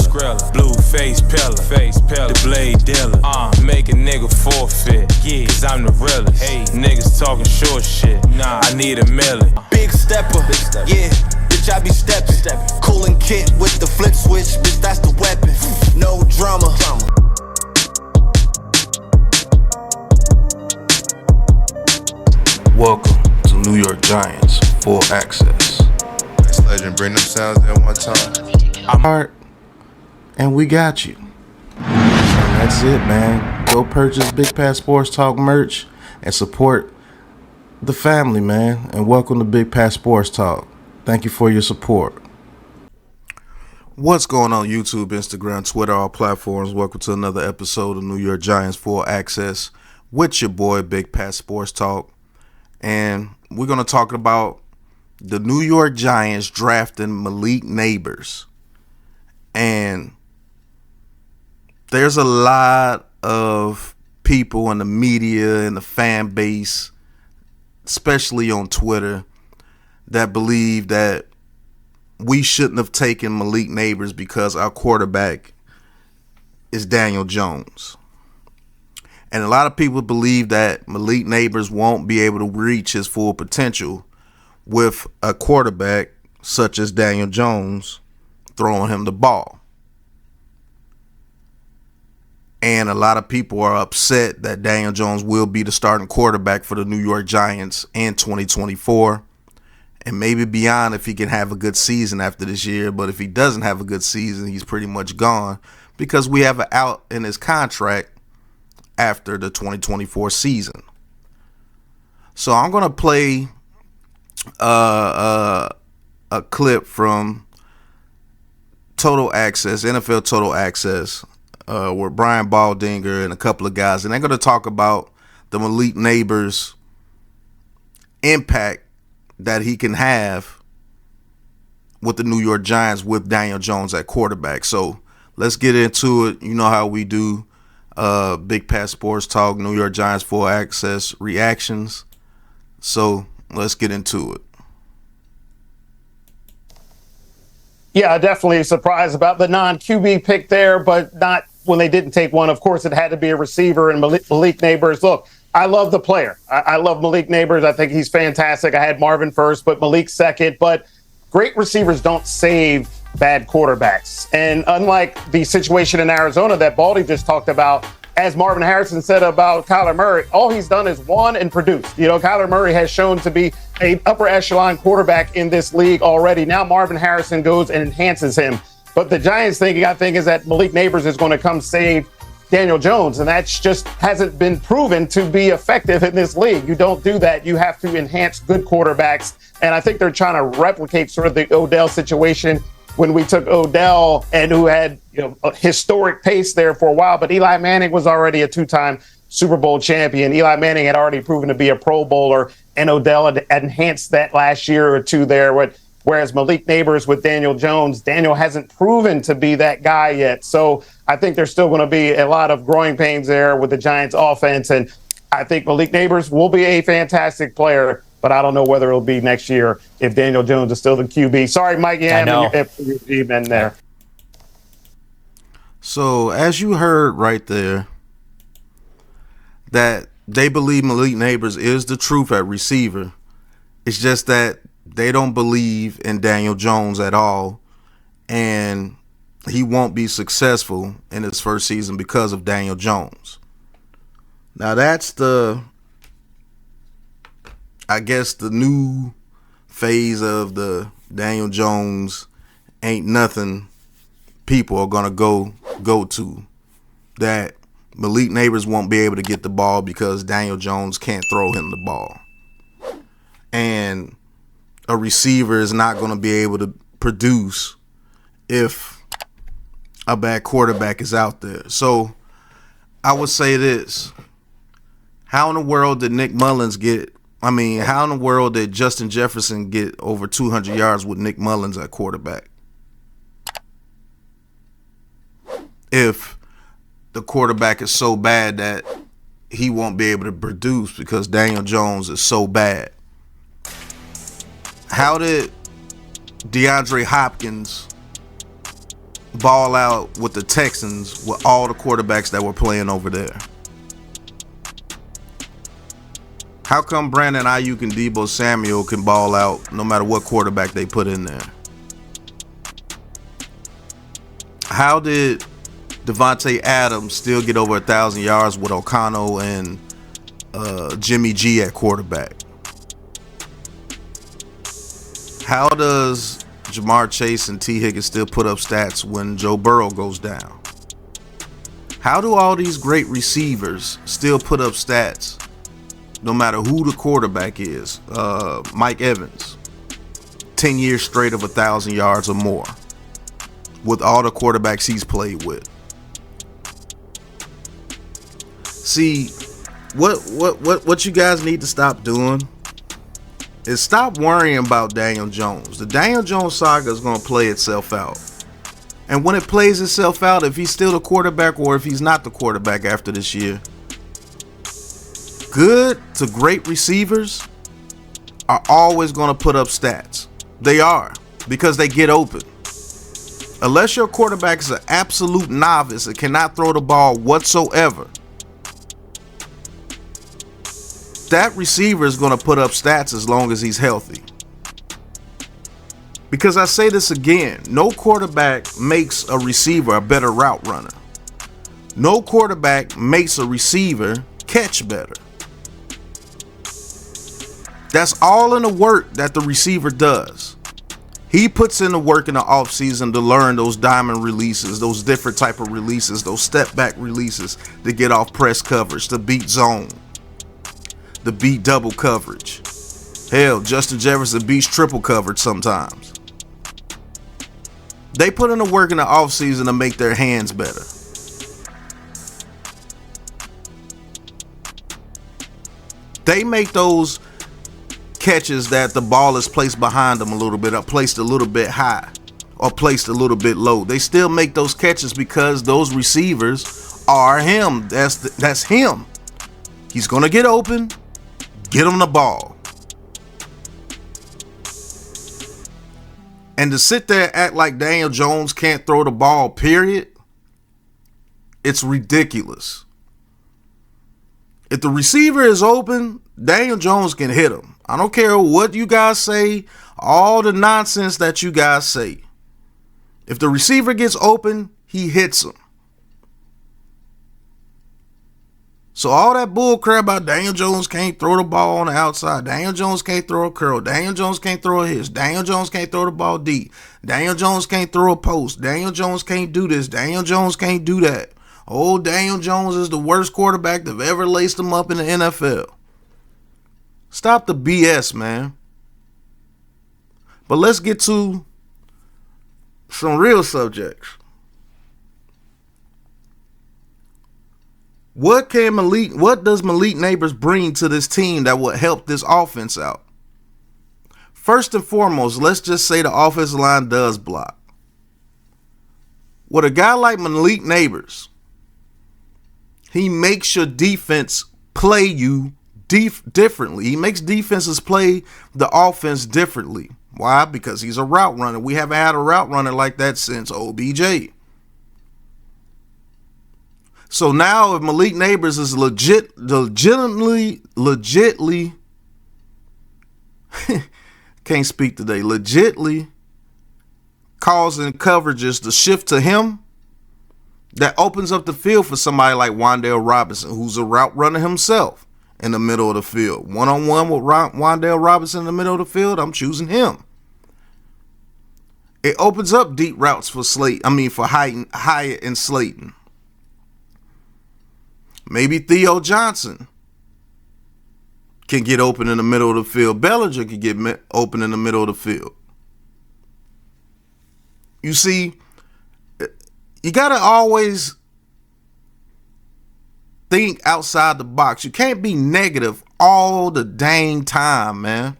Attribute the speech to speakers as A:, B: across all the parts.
A: blue face pillar, the blade dealer. Make a nigga forfeit, cause I'm the realest. Niggas talking short shit, I need a million.
B: Big stepper, yeah, bitch I be steppin'. Coolin' kit with the flip switch, bitch that's the weapon. No drama.
C: Welcome to New York Giants Full Access.
D: This legend bring them sounds in one time.
C: I'm Art, and we got you. And that's it, man. Go purchase Big Pat Sports Talk merch and support the family, man. And welcome to Big Pat Sports Talk. Thank you for your support. What's going on YouTube, Instagram, Twitter, all platforms? Welcome to another episode of New York Giants Full Access with your boy Big Pat Sports Talk. And we're going to talk about the New York Giants drafting Malik Nabers. And there's a lot of people in the media and the fan base, especially on Twitter, that believe that we shouldn't have taken Malik Nabers because our quarterback is Daniel Jones. And a lot of people believe that Malik Nabers won't be able to reach his full potential with a quarterback such as Daniel Jones throwing him the ball. And a lot of people are upset that Daniel Jones will be the starting quarterback for the New York Giants in 2024. And maybe beyond if he can have a good season after this year. But if he doesn't have a good season, he's pretty much gone because we have an out in his contract after the 2024 season. So I'm going to play a clip from Total Access, NFL Total Access, with Brian Baldinger and a couple of guys. And they're going to talk about the Malik Nabers impact that he can have with the New York Giants with Daniel Jones at quarterback. So let's get into it. You know how we do. Big Pat Sports Talk, New York Giants Full Access reactions. So let's get into it.
E: Yeah, definitely surprised about the non-QB pick there, but not when they didn't take one. Of course, it had to be a receiver, and Malik Nabers. Look, I love the player. I love Malik Nabers. I think he's fantastic. I had Marvin first, but Malik second. But great receivers don't save bad quarterbacks. And unlike the situation in Arizona that Baldy just talked about, as Marvin Harrison said about Kyler Murray, all he's done is won and produced. You know, Kyler Murray has shown to be an upper echelon quarterback in this league already. Now Marvin Harrison goes and enhances him. But the Giants thinking, I think, is that Malik Nabers is going to come save Daniel Jones, and that just hasn't been proven to be effective in this league. You don't do that. You have to enhance good quarterbacks, and I think they're trying to replicate sort of the Odell situation when we took Odell and who had a historic pace there for a while, but Eli Manning was already a two-time Super Bowl champion. Eli Manning had already proven to be a Pro Bowler, and Odell had enhanced that last year or two there. Whereas Malik Nabers with Daniel Jones, Daniel hasn't proven to be that guy yet. So I think there's still going to be a lot of growing pains there with the Giants offense. And I think Malik Nabers will be a fantastic player, but I don't know whether it'll be next year if Daniel Jones is still the QB. Sorry, Mike Yam, your G-men there.
C: So as you heard right there, that they believe Malik Nabers is the truth at receiver. It's just that they don't believe in Daniel Jones at all, and he won't be successful in his first season because of Daniel Jones. Now that's I guess the new phase of the Daniel Jones ain't nothing people are going to go to, that Malik Nabers won't be able to get the ball because Daniel Jones can't throw him the ball. And a receiver is not going to be able to produce if a bad quarterback is out there. So I would say this. How in the world did Nick Mullins how in the world did Justin Jefferson get over 200 yards with Nick Mullins at quarterback? If the quarterback is so bad that he won't be able to produce because Daniel Jones is so bad. How did DeAndre Hopkins ball out with the Texans with all the quarterbacks that were playing over there? How come Brandon Ayuk and Deebo Samuel can ball out no matter what quarterback they put in there? How did Devontae Adams still get over 1,000 yards with O'Connell and Jimmy G at quarterback? How does Jamar Chase and T. Higgins still put up stats when Joe Burrow goes down? How do all these great receivers still put up stats no matter who the quarterback is? Mike Evans, 10 years straight of 1,000 yards or more with all the quarterbacks he's played with. See, what you guys need to stop doing is stop worrying about Daniel Jones. The Daniel Jones saga is going to play itself out. And when it plays itself out, if he's still the quarterback or if he's not the quarterback after this year, good to great receivers are always going to put up stats. They are, because they get open. Unless your quarterback is an absolute novice and cannot throw the ball whatsoever, that receiver is going to put up stats as long as he's healthy. Because I say this again, no quarterback makes a receiver a better route runner. No quarterback makes a receiver catch better. That's all in the work that the receiver does. He puts in the work in the offseason to learn those diamond releases, those different type of releases, those step back releases to get off press coverage, to beat zone, to beat double coverage. Hell, Justin Jefferson beats triple coverage sometimes. They put in the work in the offseason to make their hands better. They make those catches that the ball is placed behind them a little bit, or placed a little bit high, or placed a little bit low. They still make those catches because those receivers are him. That's him. He's going to get open. Get him the ball. And to sit there and act like Daniel Jones can't throw the ball, period, it's ridiculous. If the receiver is open, Daniel Jones can hit him. I don't care what you guys say, all the nonsense that you guys say. If the receiver gets open, he hits him. So all that bull crap about Daniel Jones can't throw the ball on the outside, Daniel Jones can't throw a curl, Daniel Jones can't throw a hitch, Daniel Jones can't throw the ball deep, Daniel Jones can't throw a post, Daniel Jones can't do this, Daniel Jones can't do that. Oh, Daniel Jones is the worst quarterback that ever laced him up in the NFL. Stop the BS, man. But let's get to some real subjects. What does Malik Nabers bring to this team that would help this offense out? First and foremost, let's just say the offensive line does block. With a guy like Malik Nabers, he makes your defense play you differently. He makes defenses play the offense differently. Why? Because he's a route runner. We haven't had a route runner like that since OBJ. So now if Malik Nabers is legitimately can't speak today, legitly causing coverages to shift to him, that opens up the field for somebody like Wan'Dale Robinson, who's a route runner himself in the middle of the field. One-on-one with Wan'Dale Robinson in the middle of the field, I'm choosing him. It opens up deep routes for Hyatt and Slayton. Maybe Theo Johnson can get open in the middle of the field. Bellinger can get open in the middle of the field. You see, you got to always think outside the box. You can't be negative all the dang time, man.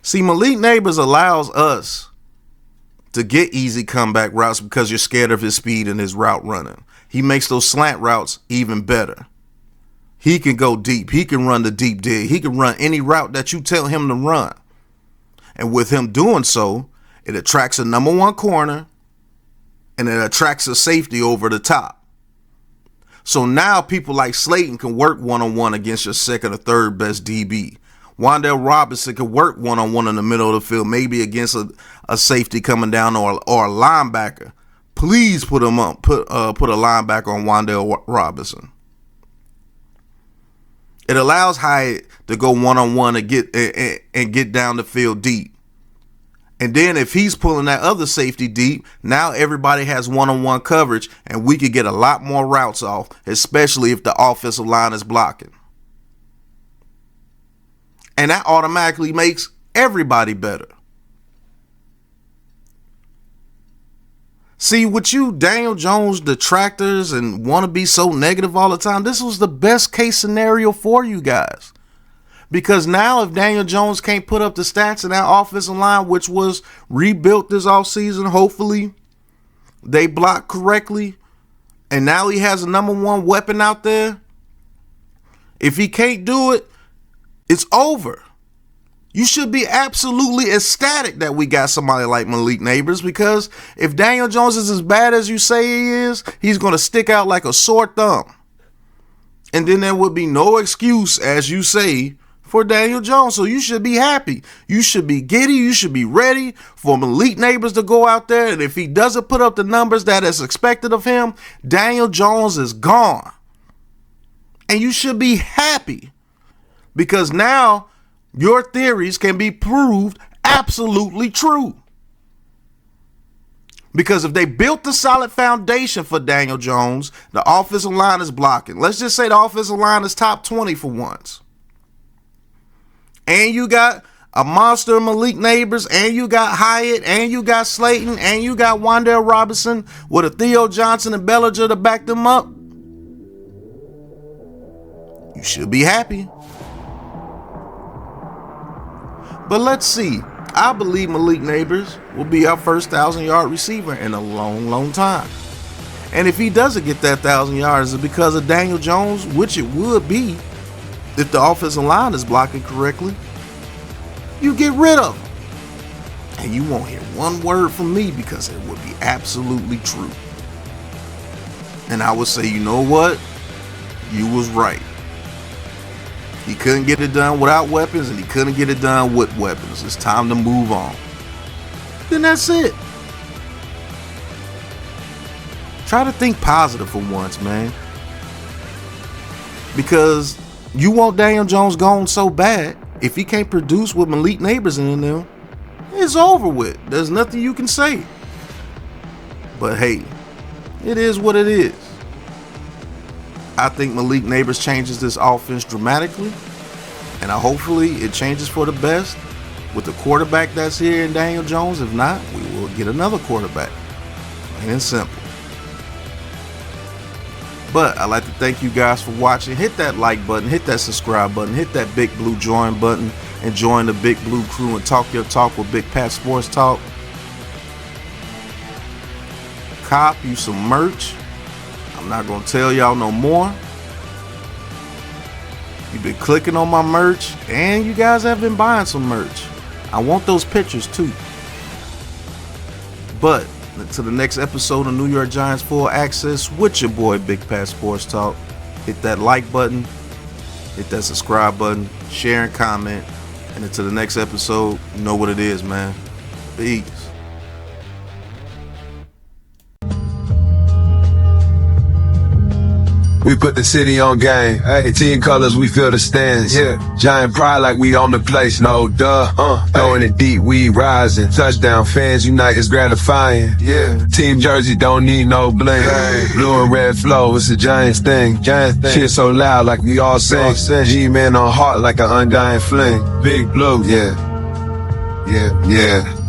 C: See, Malik Nabers allows us to get easy comeback routes because you're scared of his speed and his route running. He makes those slant routes even better. He can go deep. He can run the deep dig. He can run any route that you tell him to run. And with him doing so, It attracts a number one corner, and it attracts a safety over the top. So now people like Slayton can work one-on-one against your second or third best DB. Wan'Dale Robinson can work one-on-one in the middle of the field, maybe against a safety coming down or a linebacker. Please put him up. Put a linebacker on Wan'Dale Robinson. It allows Hyatt to go one-on-one and get down the field deep. And then if he's pulling that other safety deep, now everybody has one-on-one coverage, and we could get a lot more routes off, especially if the offensive line is blocking. And that automatically makes everybody better. See, with you Daniel Jones detractors and want to be so negative all the time, this was the best case scenario for you guys. Because now if Daniel Jones can't put up the stats in that offensive line, which was rebuilt this offseason, hopefully they block correctly, and now he has a number one weapon out there. If he can't do it, it's over. You should be absolutely ecstatic that we got somebody like Malik Nabers, because if Daniel Jones is as bad as you say he is, he's going to stick out like a sore thumb. And then there would be no excuse, as you say, for Daniel Jones. So you should be happy. You should be giddy. You should be ready for Malik Nabers to go out there. And if he doesn't put up the numbers that is expected of him, Daniel Jones is gone. And you should be happy, because now your theories can be proved absolutely true. Because if they built the solid foundation for Daniel Jones, the offensive line is blocking. Let's just say the offensive line is top 20 for once. And you got a monster Malik Nabers, and you got Hyatt, and you got Slayton, and you got Wan'Dale Robinson with a Theo Johnson and Bellinger to back them up. You should be happy. But let's see. I believe Malik Nabers will be our first 1,000-yard receiver in a long, long time. And if he doesn't get that 1,000 yards, it's because of Daniel Jones, which it would be if the offensive line is blocking correctly. You get rid of him. And you won't hear one word from me, because it would be absolutely true. And I would say, you know what? You was right. He couldn't get it done without weapons, and he couldn't get it done with weapons. It's time to move on. Then that's it. Try to think positive for once, man. Because you want Daniel Jones gone so bad. If he can't produce with Malik Nabers in there, it's over with. There's nothing you can say. But hey, it is what it is. I think Malik Nabers changes this offense dramatically, and hopefully it changes for the best with the quarterback that's here in Daniel Jones. If not, we will get another quarterback. Plain and simple. But I'd like to thank you guys for watching. Hit that like button, hit that subscribe button, hit that big blue join button, and join the Big Blue crew and talk your talk with Big Pat Sports Talk. Cop you some merch. I'm not going to tell y'all no more. You've been clicking on my merch, and you guys have been buying some merch. I want those pictures too. But until the next episode of New York Giants Full Access with your boy Big Pat Sports Talk, hit that like button, hit that subscribe button, share and comment. And until the next episode, you know what it is, man. Peace.
F: We put the city on game. Hey, team colors, we feel the stands. Yeah. Giant pride like we own the place. No duh. Throwing it deep, we rising. Touchdown fans unite, it's gratifying. Yeah. Team jersey don't need no bling. Hey. Blue and red flow, it's a Giants thing. Shit so loud like we all sing. G-man on heart like an undying fling. Big blue, yeah. Yeah, yeah.